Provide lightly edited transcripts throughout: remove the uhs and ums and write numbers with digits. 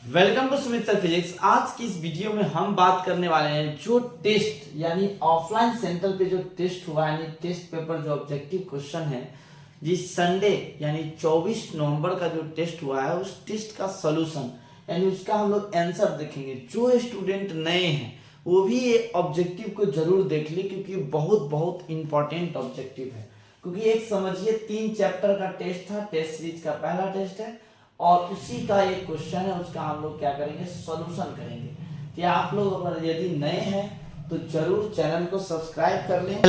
Welcome to Sumit sir physics. आज की इस वीडियो में हम बात करने वाले हैं जो टेस्ट यानी ऑफलाइन सेंटर पे जो टेस्ट हुआ यानी टेस्ट पेपर जो ऑब्जेक्टिव क्वेश्चन है जिस संडे यानी 24 नवंबर का जो टेस्ट हुआ है उस टेस्ट का सॉल्यूशन यानी उसका हम लोग आंसर देखेंगे। जो स्टूडेंट नए हैं वो भी ये ऑब्जेक्टिव को जरूर देख ले क्योंकि बहुत बहुत इंपॉर्टेंट ऑब्जेक्टिव है। क्योंकि एक समझिए 3 चैप्टर का टेस्ट था, टेस्ट सीरीज का पहला टेस्ट है और उसी का एक क्वेश्चन है, उसका हम लोग क्या करेंगे, सॉल्यूशन करेंगे। तो आप लोग अगर यदि नए हैं तो जरूर चैनल को सब्सक्राइब कर लें।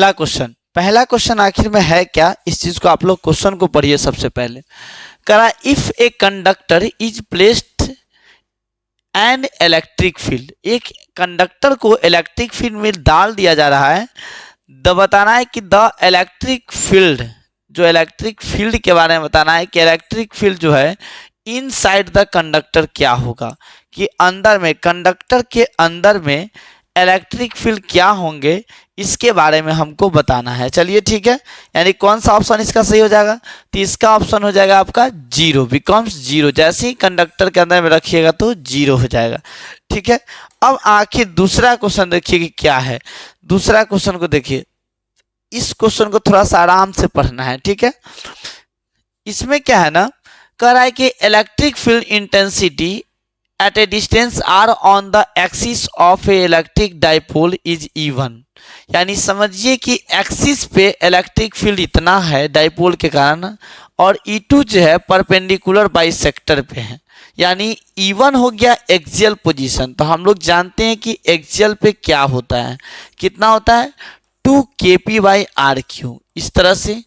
पहला क्वेश्चन आखिर में है क्या, इस चीज को आप लोग क्वेश्चन को पढ़िए। सबसे पहले करा if a conductor is placed an electric field, एक कंडक्टर को इलेक्ट्रिक फील्ड में डाल दिया जा रहा है। बताना है कि द इलेक्ट्रिक फील्ड, जो इलेक्ट्रिक फील्ड के बारे में बताना है कि इलेक्ट्रिक फील्ड जो है इनसाइड द कंडक्टर क्या होगा, कि अंदर में कंडक्टर के अंदर में इलेक्ट्रिक फील्ड क्या होंगे, इसके बारे में हमको बताना है। चलिए ठीक है, यानी कौन सा ऑप्शन इसका सही हो जाएगा, तो इसका ऑप्शन हो जाएगा आपका जीरो, बिकम्स जीरो। जैसे ही कंडक्टर के अंदर में रखिएगा तो जीरो हो जाएगा। ठीक है, अब आखिर दूसरा क्वेश्चन देखिए कि क्या है। दूसरा क्वेश्चन को देखिए, इस क्वेश्चन को थोड़ा सा आराम से पढ़ना है। ठीक है, इसमें क्या है ना, कह रहा है कि electric field intensity at a distance r on the axis of a electric dipole is E1, यानी समझिए कि एक्सिस पे इलेक्ट्रिक फील्ड इतना है डाइपोल के कारण और E2 जो है परपेंडिकुलर बाइसेक्टर पे है, यानी E1 हो गया एक्सियल पोजीशन। तो हम लोग जानते हैं कि एक्सियल पे क्या होता है, कितना होता है 2 kp/r3 इस तरह से,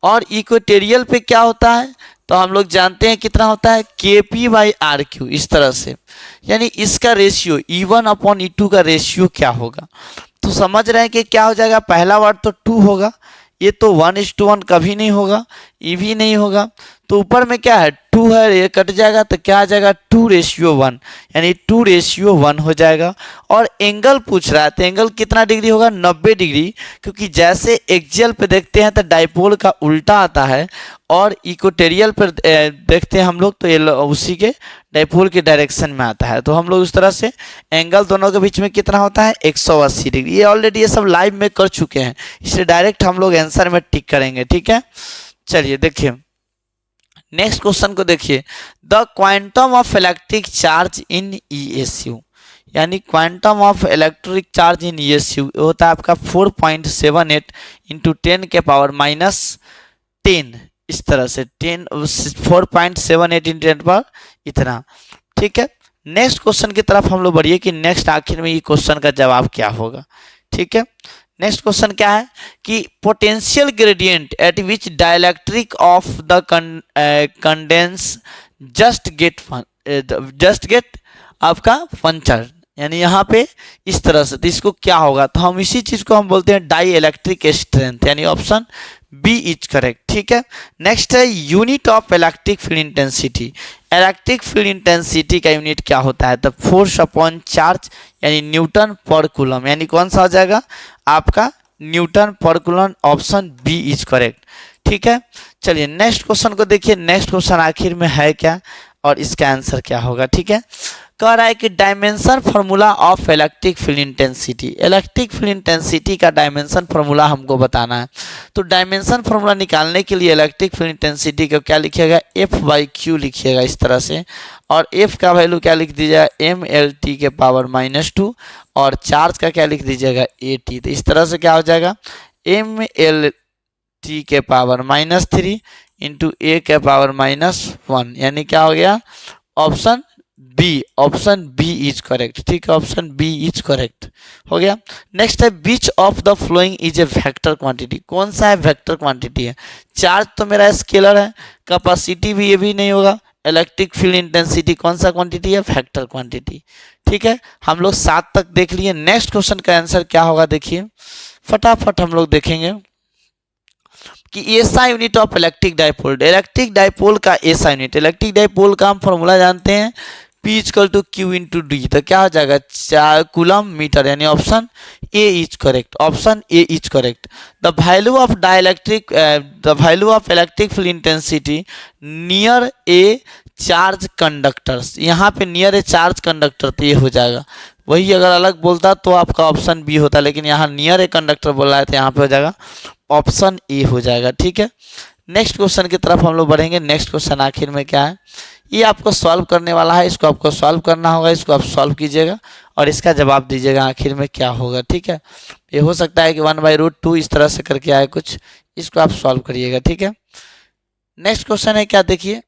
और इक्वेटोरियल पे क्या होता है तो हम लोग जानते हैं कितना होता है kp/r3 इस तरह से। यानी इसका रेशियो E1/E2 का रेशियो क्या होगा, तो समझ रहे हैं कि क्या हो जाएगा। पहला वर्ड तो 2 होगा, ये तो 1:1 कभी नहीं होगा, ये भी नहीं होगा। तो ऊपर में क्या है 2 है, ये कट जाएगा तो क्या आ जाएगा 2:1, यानी 2:1 हो जाएगा। और एंगल पूछ रहा है तो एंगल कितना डिग्री होगा 90 डिग्री, क्योंकि जैसे एक्सियल पे देखते हैं तो डाइपोल का उल्टा आता है और इक्वेटोरियल पर देखते हैं हम लोग तो ये उसी के डाइपोल के डायरेक्शन में आता है। तो हम लोग उस तरह से एंगल दोनों के बीच में कितना होता है 180 डिग्री। ये ऑलरेडी ये सब लाइव में कर चुके हैं, इसलिए डायरेक्ट हम लोग आंसर में टिक करेंगे। ठीक है, चलिए देखिए नेक्स्ट क्वेश्चन को देखिए। The quantum of electric charge in ESU, यानी quantum of electric charge in ESU होता है आपका 4.78 इंटू 10⁻⁻10 इस तरह से 4.78 इंटू 10 पर इतना। ठीक है, नेक्स्ट क्वेश्चन की तरफ हम लोग बढ़िए कि नेक्स्ट आखिर में ये क्वेश्चन का जवाब क्या होगा। ठीक है, नेक्स्ट क्वेश्चन क्या है कि potential gradient eight which dielectric of the condense just get आपका पंचर, यानी यहाँ पे इस तरह से, तो इसको क्या होगा, तो हम इसी चीज को हम बोलते हैं डाई इलेक्ट्रिक स्ट्रेंथ, यानी ऑप्शन बी इज करेक्ट। ठीक है, नेक्स्ट है unit of electric field intensity. Electric field intensity का यूनिट क्या होता है, तो फोर्स अपॉन चार्ज यानी न्यूटन पर कूलम, यानी कौन सा हो जाएगा आपका newton per coulomb, option B is correct. ठीक है, चलिए नेक्स्ट क्वेश्चन को देखिए। नेक्स्ट क्वेश्चन आखिर में है क्या और इसका आंसर क्या होगा। ठीक है, कह रहा है कि dimension formula of electric field intensity, electric field intensity का डायमेंशन फार्मूला हमको बताना है। तो डायमेंशन फार्मूला निकालने के लिए इलेक्ट्रिक फील्ड इंटेंसिटी को क्या लिखिएगा F/Q लिखिएगा इस तरह से, और F का वैल्यू क्या लिख दीजिएगा mLT⁻², और चार्ज का क्या लिख दीजिएगा AT। तो इस तरह से क्या हो जाएगा mLT⁻³ इंटू A⁻⁻1, यानी क्या हो गया ऑप्शन बी इज करेक्ट। ठीक है, ऑप्शन बी इज करेक्ट हो गया। नेक्स्ट है which of the following is a vector quantity, कौन सा है वेक्टर क्वांटिटी है। चार्ज तो मेरा स्केलर है, कैपेसिटी भी ये भी नहीं होगा, इलेक्ट्रिक फील्ड इंटेंसिटी कौन सा क्वांटिटी है, वेक्टर क्वांटिटी। ठीक है, हम लोग 7 तक देख लिए। नेक्स्ट क्वेश्चन का आंसर क्या होगा देखिए, फटाफट हम लोग देखेंगे कि SI unit of electric dipole, electric dipole का एसआई यूनिट, इलेक्ट्रिक डाइपोल का हम फॉर्मूला जानते हैं P equal to Q into d, तो क्या हो जाएगा 4 कूलम मीटर, यानी option A is correct, option A is correct. The value of dielectric the value of electric field intensity near a charge conductors, यहाँ पे near a charge conductor, तो ये हो जाएगा। वही अगर अलग बोलता तो आपका ऑप्शन बी होता, लेकिन यहाँ नियर ए कंडक्टर बोल रहा है तो यहाँ पे हो जाएगा ऑप्शन ए हो जाएगा। ठीक है, नेक्स्ट क्वेश्चन की तरफ हम लोग बढ़ेंगे। नेक्स्ट क्वेश्चन आखिर में क्या है, ये आपको सॉल्व करने वाला है, इसको आपको सॉल्व करना होगा, इसको आप सॉल्व कीजिएगा और इसका जवाब दीजिएगा आखिर में क्या होगा। ठीक है, ये हो सकता है कि 1/√2 इस तरह से करके आए कुछ, इसको आप सॉल्व करिएगा। ठीक है, नेक्स्ट क्वेश्चन है क्या, देखिए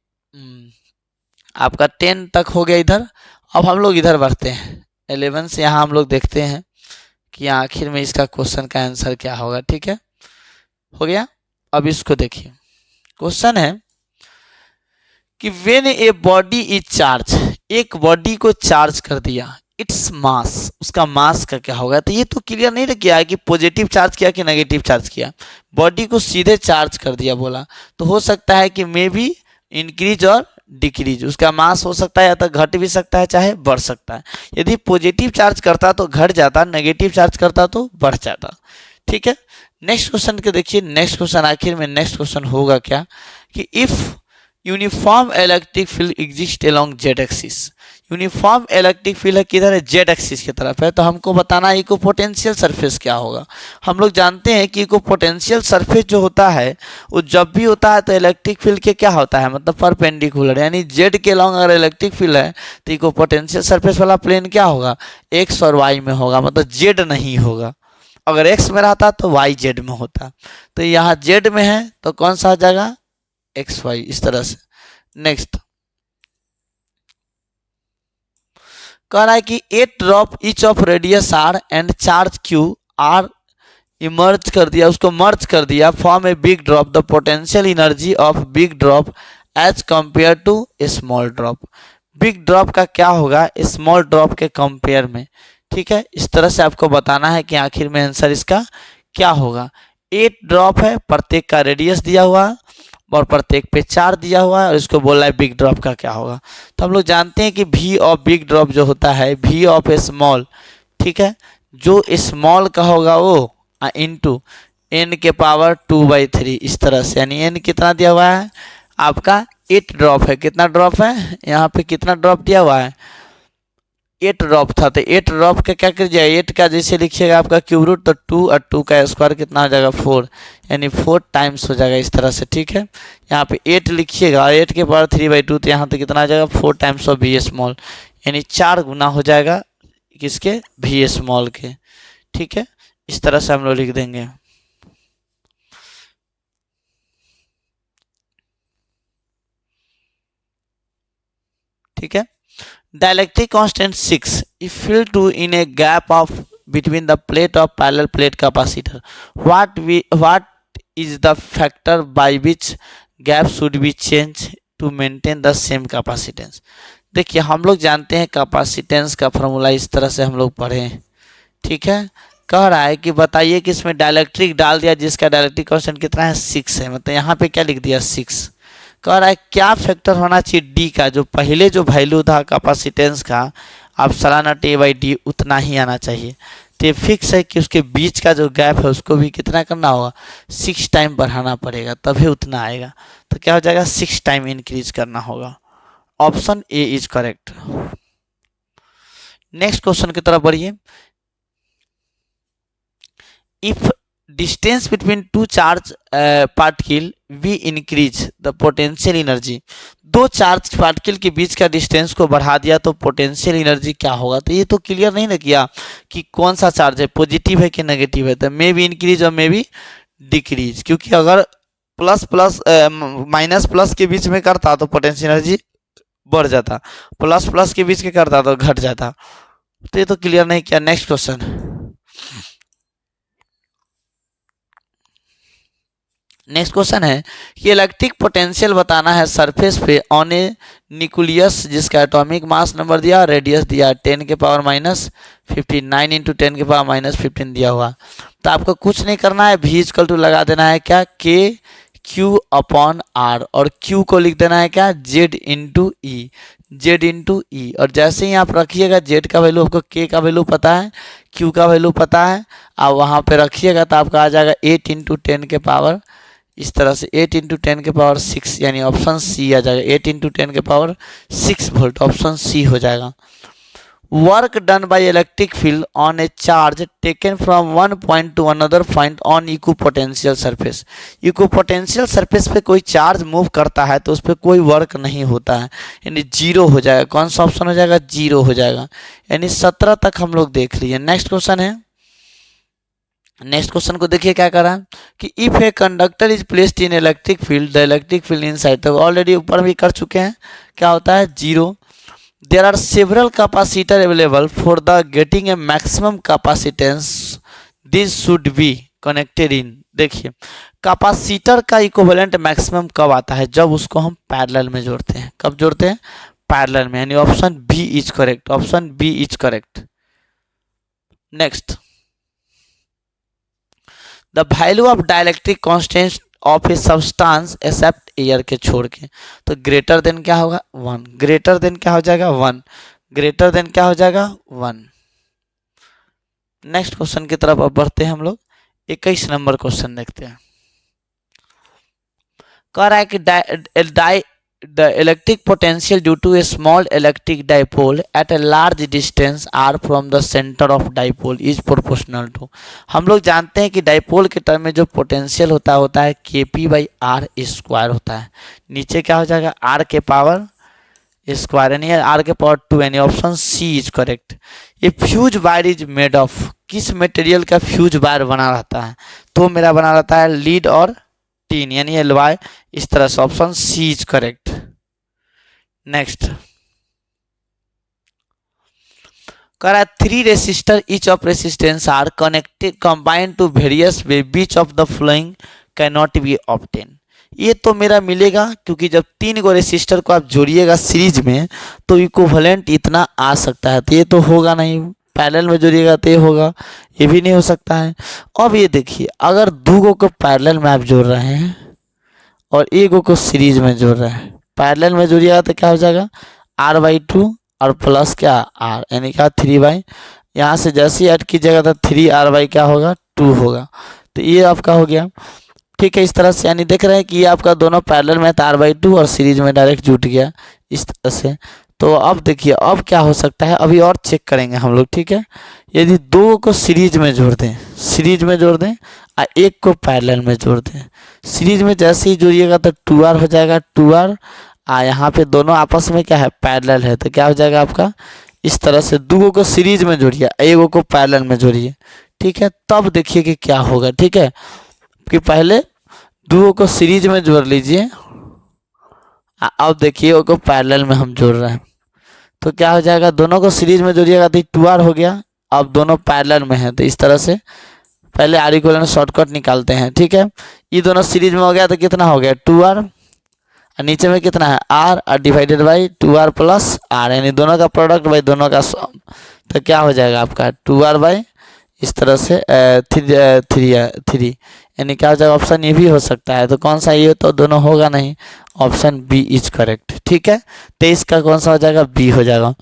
आपका 10 तक हो गया इधर। अब हम लोग इधर बढ़ते हैं 11 से, यहाँ हम लोग देखते हैं कि आखिर में इसका क्वेश्चन का आंसर क्या होगा। ठीक है, हो गया। अब इसको देखिए, क्वेश्चन है कि when a body is charge, एक बॉडी को चार्ज कर दिया, इट्स मास, उसका मास का क्या होगा। तो ये तो क्लियर नहीं किया है कि पॉजिटिव चार्ज किया कि नेगेटिव चार्ज किया, बॉडी को सीधे चार्ज कर दिया बोला, तो हो सकता है कि मे बी इंक्रीज और डिक्रीज, उसका मास हो सकता है या तो घट भी सकता है चाहे बढ़ सकता है। यदि पॉजिटिव चार्ज करता तो घट जाता, नेगेटिव चार्ज करता तो बढ़ जाता। ठीक है, नेक्स्ट क्वेश्चन के देखिए, नेक्स्ट क्वेश्चन आखिर में नेक्स्ट क्वेश्चन होगा क्या कि if uniform electric field exist along Z axis, uniform electric field है किधर है, जेड एक्सिस की तरफ है, तो हमको बताना है इको पोटेंशियल सरफेस क्या होगा। हम लोग जानते हैं कि इको पोटेंशियल सरफेस जो होता है वो जब भी होता है तो इलेक्ट्रिक फील्ड के क्या होता है, मतलब परपेंडिकुलर, यानी जेड के अलोंग अगर इलेक्ट्रिक फील्ड है तो इको पोटेंशियल सरफेस वाला प्लेन क्या होगा, एक्स और वाई में होगा, मतलब जेड नहीं होगा। अगर एक्स में रहता तो वाई जेड में होता, तो यहाँ जेड में है तो कौन सा आ जाएगा, एक्स वाई, इस तरह से। नेक्स्ट कह रहा है कि 8 drop each of radius r and charge q are emerge कर दिया, उसको मर्ज कर दिया, form a big drop, the potential energy of big drop as compare to a small drop. Big drop का क्या होगा स्मॉल ड्रॉप के compare में। ठीक है, इस तरह से आपको बताना है कि आखिर में आंसर इसका क्या होगा। 8 ड्रॉप है, प्रत्येक का रेडियस दिया हुआ है और प्रत्येक पे 4 दिया हुआ है और इसको बोल रहा है बिग ड्रॉप का क्या होगा। तो हम लोग जानते हैं कि वी ऑफ बिग ड्रॉप जो होता है वी ऑफ स्मॉल, ठीक है, जो स्मॉल का होगा वो इनटू n के पावर 2/3 इस तरह से, यानी n कितना दिया हुआ है आपका 8 ड्रॉप है, कितना ड्रॉप है यहाँ पे, कितना ड्रॉप दिया हुआ है 8 ड्रॉप था, तो 8 ड्रॉप का क्या कीजिएगा, 8 का जैसे लिखिएगा आपका क्यूब रूट तो 2 और 2 का स्क्वायर कितना हो जाएगा 4, यानी 4 टाइम्स हो जाएगा इस तरह से। ठीक है, यहाँ पे 8 लिखिएगा और 8 के पावर 3/2 तो यहाँ तो कितना आ जाएगा 4 टाइम्स ऑफ वी स्मॉल, यानी 4 गुना हो जाएगा किसके, वी स्मॉल के। ठीक है, इस तरह से हम लोग लिख देंगे। ठीक है, dielectric constant 6 if filled to in a gap of between the plate of parallel plate capacitor, what is the factor by which gap should be changed to maintain the same capacitance। देखिए हम लोग जानते हैं capacitance का formula इस तरह से हम लोग पढ़े हैं। ठीक है, कह रहा है कि बताइए कि इसमें डायलेक्ट्रिक डाल दिया जिसका डायलेक्ट्रिक कांस्टेंट कितना है 6 है, मतलब यहाँ पे क्या लिख दिया 6। कह रहा है क्या फैक्टर होना चाहिए डी का, जो पहले जो वैल्यू था कैपेसिटेंस का आप सलाना T/D उतना ही आना चाहिए, तो ये फिक्स है कि उसके बीच का जो गैप है उसको भी कितना करना होगा 6 टाइम बढ़ाना पड़ेगा तभी उतना आएगा, तो क्या हो जाएगा 6 टाइम इंक्रीज करना होगा। Option A is correct. Next question की तरफ बढ़िए। If distance between two charge particle we increase the potential energy, दो चार्ज पार्टिकल के बीच का डिस्टेंस को बढ़ा दिया तो पोटेंशियल एनर्जी क्या होगा। तो ये तो क्लियर नहीं ना किया कि कौन सा चार्ज है, पॉजिटिव है कि नेगेटिव है, तो मे बी इंक्रीज और मे बी डिक्रीज, क्योंकि अगर प्लस प्लस माइनस प्लस के बीच में करता तो पोटेंशियल एनर्जी बढ़ जाता, प्लस प्लस के बीच के करता तो घट जाता, तो ये तो क्लियर नहीं किया। नेक्स्ट क्वेश्चन, नेक्स्ट क्वेश्चन है कि इलेक्ट्रिक पोटेंशियल बताना है सरफेस पे ऑन ए न्यूक्लियस जिसका एटॉमिक मास नंबर दिया, रेडियस दिया 10 के पावर -15, 9 × 10 के पावर -15 दिया हुआ। तो आपको कुछ नहीं करना है, v = लगा देना है क्या KQ/R और Q को लिख देना है क्या Z × E, और जैसे ही आप रखिएगा Z का वैल्यू आपको K का वैल्यू पता है, Q का वैल्यू पता है, आप वहाँ पे रखिएगा तो आपका आ जाएगा 8 × 10 के पावर इस तरह से 8 इंटू 10 के पावर 6 यानी ऑप्शन सी आ जाएगा। 8 इंटू 10 के पावर 6 वोल्ट, ऑप्शन सी हो जाएगा। Work done by electric field on A charge taken from one point two another point on equipotential surface. Equipotential surface पे कोई चार्ज मूव करता है तो उस पर कोई वर्क नहीं होता है, यानी जीरो हो जाएगा। कौन सा ऑप्शन हो जाएगा? जीरो हो जाएगा। यानी 17 तक हम लोग देख लिए। नेक्स्ट क्वेश्चन है, नेक्स्ट क्वेश्चन को देखिए क्या कर रहा है कि if a conductor is placed in electric field the electric field inside, तो ऑलरेडी ऊपर भी कर चुके हैं, क्या होता है? Zero. There are several capacitor available for the getting a maximum capacitance, this should be connected in. देखिए कैपेसिटर का इक्विवेलेंट मैक्सिमम कब आता है? जब उसको हम पैरेलल में जोड़ते हैं। कब जोड़ते हैं? पैरेलल में, यानी option B is correct, option B is correct. Next, the value of dielectric constant of a substance except air के छोड़ के, तो ग्रेटर देन क्या होगा? 1। ग्रेटर देन क्या हो जाएगा? 1। ग्रेटर देन क्या हो जाएगा? 1। नेक्स्ट क्वेश्चन की तरफ अब बढ़ते हैं हम लोग। 21 नंबर क्वेश्चन देखते हैं। कह रहा है कि the electric potential due to a small electric dipole at a large distance r from the center of dipole is proportional to। हम लोग जानते हैं कि डाइपोल के टर्म में जो पोटेंशियल होता है kp बाई आर स्क्वायर होता है। नीचे क्या हो जाएगा? r के पावर स्क्वायर, यानी r के पावर 2, यानी ऑप्शन सी इज करेक्ट। ये fuse wire is made of, किस मटेरियल का फ्यूज वायर बना रहता है? तो मेरा बना रहता है लीड और टीन, यानी एलवाई। इस तरह से option C is correct. Next, कह रहा है 3 resistor each of resistance r connected combined to various way which of the following can not be obtain. ये तो मेरा मिलेगा क्योंकि जब 3 को रेसिस्टर को आप जोड़िएगा सीरीज में तो इक्विवेलेंट इतना आ सकता है, तो ये तो होगा नहीं। पैरेलल में जोड़िएगा तो ये होगा, ये भी नहीं हो सकता है। अब ये देखिए, अगर 2 को पैरेलल में आप जोड़ रहे हैं और 1 को सीरीज में जोड़ रहे हैं, पैरेलल में जोड़िएगा तो क्या हो जाएगा? r/2 और प्लस क्या? r, यानी क्या? 3/, यहाँ से जैसे ही ऐड कीजिएगा तो 3r/ क्या होगा? 2 होगा। तो ये आपका हो गया। ठीक है, इस तरह से, यानी देख रहे हैं कि ये आपका दोनों पैरेलल में था, r/2 और सीरीज में डायरेक्ट जुट गया इस तरह से। तो अब देखिए अब क्या हो सकता है, अभी और चेक करेंगे हम लोग। ठीक है, यदि 2 को सीरीज में जोड़ दें, सीरीज में जोड़ दें और 1 को पैरेलल में जोड़ दें, सीरीज में जैसे ही जोड़िएगा तो 2r हो जाएगा, 2r। यहाँ पे दोनों आपस में क्या है? पैरेलल है, तो क्या हो जाएगा आपका? इस तरह से 2 को सीरीज में जोड़िए, 1 को पैरेलल में जोड़िए। ठीक है, तब देखिए कि क्या होगा। ठीक है, कि पहले 2 को सीरीज में जोड़ लीजिए, अब देखिए 1 को पैरेलल में हम जोड़ रहे हैं तो क्या हो जाएगा? दोनों को सीरीज में जोड़िएगा तो 2r हो गया। अब दोनों पैरेलल में हैं तो इस तरह से पहले आर इक्वल शॉर्टकट निकालते हैं। ठीक है, ये दोनों सीरीज में हो गया तो कितना हो गया? 2r, और नीचे में कितना है? r, और divided by 2r plus r, यानी दोनों का प्रोडक्ट बाई दोनों का सम, तो क्या हो जाएगा आपका? 2r बाई इस तरह से 3, यानी क्या हो जाएगा? ऑप्शन ये भी हो सकता है, तो कौन सा ये? तो दोनों होगा नहीं, ऑप्शन बी इज करेक्ट। ठीक है, 23 का कौन सा हो जाएगा? बी हो जाएगा।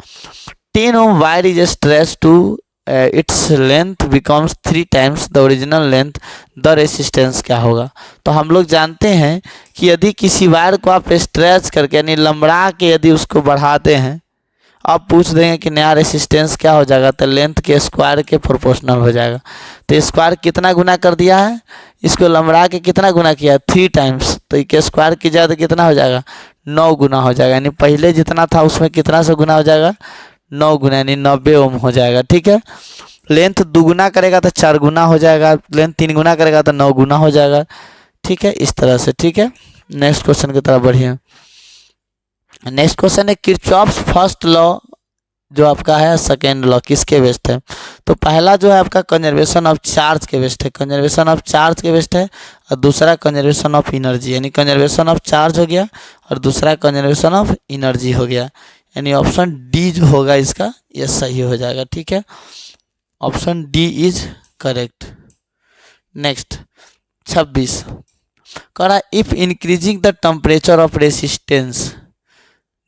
10 ohm wire is stretch to its length becomes 3 times the original length, the resistance क्या होगा? तो हम लोग जानते हैं कि यदि किसी वायर को आप स्ट्रेच करके यानी लंबड़ा के यदि उसको बढ़ाते हैं, आप पूछ देंगे कि नया रेसिस्टेंस क्या हो जाएगा? तो लेंथ के स्क्वायर के प्रोपोर्शनल हो जाएगा। तो स्क्वायर कितना गुना कर दिया है? इसको लंबड़ा के कितना गुना किया? 3 times, तो इसके स्क्वायर की जाए तो कितना हो जाएगा? 9 गुना हो जाएगा, यानी पहले जितना था उसमें कितना से गुना हो जाएगा? 9 गुना, यानी 90 ओम हो जाएगा। ठीक है, लेंथ 2 गुना करेगा तो 4 गुना हो जाएगा, लेंथ 3 गुना करेगा तो 9 गुना हो जाएगा। ठीक है, इस तरह से। ठीक है, नेक्स्ट क्वेश्चन की तरफ बढ़िए। नेक्स्ट क्वेश्चन है किरचॉफ्स फर्स्ट लॉ जो आपका है सेकेंड लॉ किसके बेस्ड है? तो पहला जो है आपका कंजर्वेशन ऑफ चार्ज के बेस्ड है, कंजर्वेशन ऑफ चार्ज के बेस्ड है, और दूसरा कंजर्वेशन ऑफ एनर्जी, यानी कंजर्वेशन ऑफ चार्ज हो गया और दूसरा कंजर्वेशन ऑफ एनर्जी हो गया, यानी ऑप्शन डी जो होगा इसका ये सही हो जाएगा। ठीक है, option D is correct. Next 26 कह रहा if increasing the temperature of resistance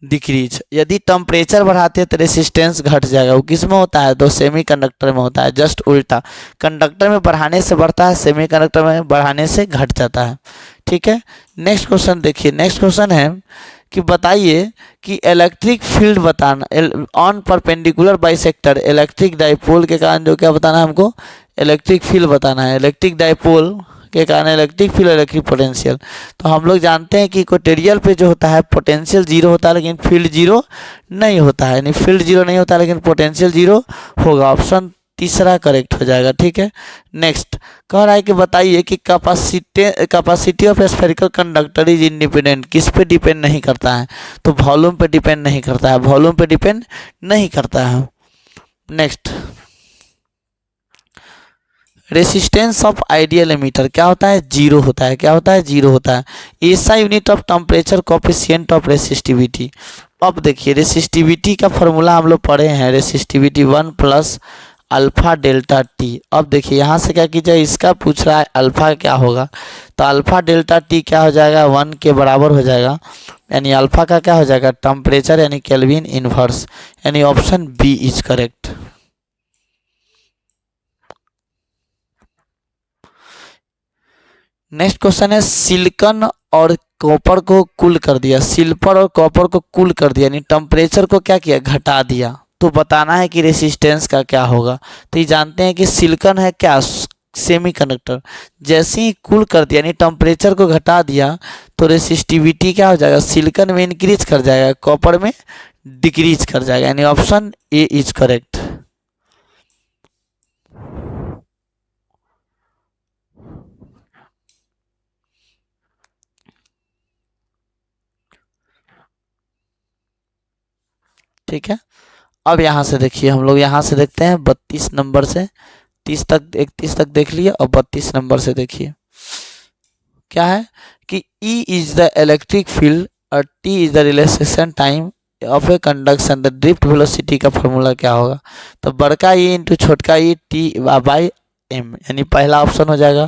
decrease, यदि टेम्परेचर बढ़ाते हैं तो रेसिस्टेंस घट जाएगा। वो किस में होता है? तो सेमीकंडक्टर में होता है, जस्ट उल्टा। कंडक्टर में बढ़ाने से बढ़ता है, सेमीकंडक्टर में बढ़ाने से घट जाता है। ठीक है। नेक्स्ट क्वेश्चन देखिए, नेक्स्ट क्वेश्चन है कि बताइए कि इलेक्ट्रिक फील्ड बताना on perpendicular bisector electric dipole के कारण जो क्या बताना है हमको, इलेक्ट्रिक फील्ड बताना है। इलेक्ट्रिक डाइपोल के कारण इलेक्ट्रिक फील्ड, इलेक्ट्रिक पोटेंशियल। तो हम लोग जानते हैं कि इक्वेटोरियल पे जो होता है पोटेंशियल जीरो होता है लेकिन फील्ड जीरो नहीं होता है, यानी फील्ड जीरो नहीं होता है लेकिन पोटेंशियल जीरो होगा। ऑप्शन तीसरा करेक्ट हो जाएगा, ठीक है। नेक्स्ट कह रहा है कि बताइए कि capacity of spherical conductor is independent, किस पे डिपेंड नहीं करता है, तो वॉल्यूम पे डिपेंड नहीं करता है, वॉल्यूम पे डिपेंड नहीं करता है। Next resistance of ideal ammeter क्या होता है, जीरो होता है। क्या होता है, जीरो होता है। ऐसा unit of temperature coefficient of resistivity. अब देखिए रेसिस्टिविटी का फॉर्मूला हम लोग पढ़े हैं, resistivity 1 plus alpha delta T. अब देखिए यहाँ से क्या कीजिए, इसका पूछ रहा है अल्फा क्या होगा, तो अल्फा डेल्टा टी क्या हो जाएगा, 1 के बराबर हो जाएगा। यानी अल्फा का क्या हो जाएगा, टेम्परेचर यानी केल्विन इनवर्स, यानी option B is correct. Next question है सिलिकॉन और कॉपर को कूल कर दिया, सिल्वर और कॉपर को कूल कर दिया यानी टेम्परेचर को क्या किया, घटा दिया। तो बताना है कि रेसिस्टेंस का क्या होगा। तो ये जानते हैं कि सिलिकॉन है क्या, सेमीकंडक्टर, जैसे ही कूल कर दिया यानी टेम्परेचर को घटा दिया तो रेसिस्टिविटी क्या हो जाएगा, सिलिकॉन में इंक्रीज कर जाएगा, कॉपर में डिक्रीज कर जाएगा, यानी ऑप्शन ए इज करेक्ट। ठीक है। अब यहाँ से देखिए, हम लोग यहाँ से देखते हैं 32 नंबर से 30 तक, 31 तक देख लिए, और 32 नंबर से देखिए क्या है कि E is the electric field और T is the relaxation time of a conduction, the drift velocity का फॉर्मूला क्या होगा, तो बड़का E इंटू छोटका E T बाई M, यानी पहला ऑप्शन हो जाएगा।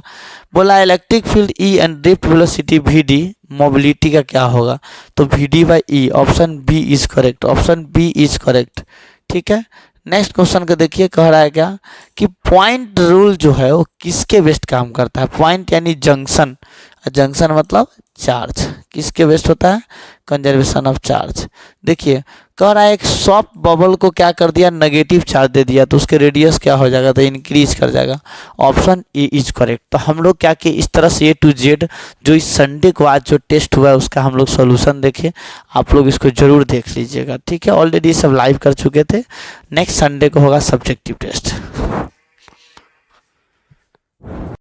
बोला electric field E and drift velocity VD, mobility का क्या होगा, तो VD by E, option B is correct, option B is correct. ठीक है। नेक्स्ट क्वेश्चन को देखिए, कह रहा है क्या कि पॉइंट रूल जो है वो किसके बेस्ट काम करता है, पॉइंट यानी जंक्शन, जंक्शन मतलब चार्ज, किसके बेस्ट होता है, कंजर्वेशन ऑफ चार्ज। देखिए कह रहा है एक सॉफ्ट बबल को क्या कर दिया, नेगेटिव चार्ज दे दिया, तो उसके रेडियस क्या हो जाएगा, तो इंक्रीज कर जाएगा, ऑप्शन ए इज करेक्ट। तो हम लोग क्या किए, इस तरह से A to Z जो इस संडे को आज जो टेस्ट हुआ है उसका हम लोग सोल्यूशन देखे, आप लोग इसको जरूर देख लीजिएगा। ठीक है, ऑलरेडी सब लाइव कर चुके थे, नेक्स्ट संडे को होगा सब्जेक्टिव टेस्ट।